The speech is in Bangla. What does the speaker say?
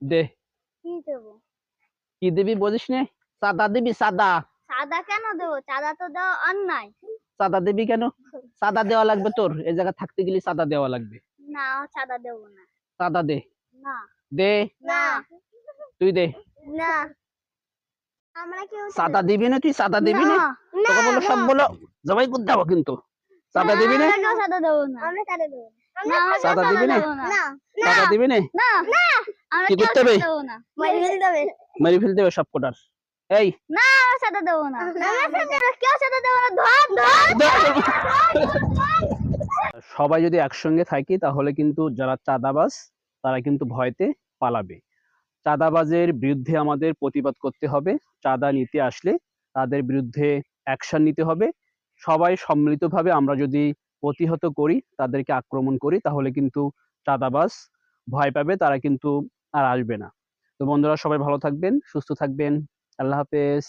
দে। কি দেবো? কি দিবি বুঝিস নে? চাঁদা দিবি চাঁদা। চাঁদা কেন দেবো? চাঁদা তো দেওয়া অন্যায়। চাঁদা দিবি কেন? চাঁদা দেওয়া লাগবে তোর, এই জায়গা থাকতে গেলে চাঁদা দেওয়া লাগবে। না, চাঁদা দেবো না। চাঁদা দে। না। দে। না। তুই দে। না। আমরা কেউ চাঁদা দিবি না? তুই চাঁদা দিবি না? তোকে বলো সব বলো জবাই করতে হবে কিন্তু। চাঁদা দিবি না? আমরা চাঁদা দেবো না। আমরা চাঁদা দেবো না। চাঁদা দিবি না? না। চাঁদা দিবি না? না। না। আমরা কি কেউ করতে হবে? চাঁদা দেবো না। মেরে ফেলতে হবে। মেরে ফেলতে হবে সব কটার। এই না, আমরা চাঁদা দেবো না। কেউ চাঁদা দেবো না। সবাই যদি একসঙ্গে থাকি তাহলে কিন্তু যারা চাঁদাবাজ তারা কিন্তু ভয়তে পালাবে। চাঁদাবাজের বিরুদ্ধে আমাদের প্রতিবাদ করতে হবে। চাঁদা নিতে আসলে তাদের বিরুদ্ধে অ্যাকশন নিতে হবে। সবাই সম্মিলিতভাবে আমরা যদি প্রতিহত করি, তাদেরকে আক্রমণ করি, তাহলে কিন্তু চাঁদাবাজ ভয় পাবে, তারা কিন্তু আর আসবে না। তো বন্ধুরা সবাই ভালো থাকবেন, সুস্থ থাকবেন। আল্লাহ হাফেজ।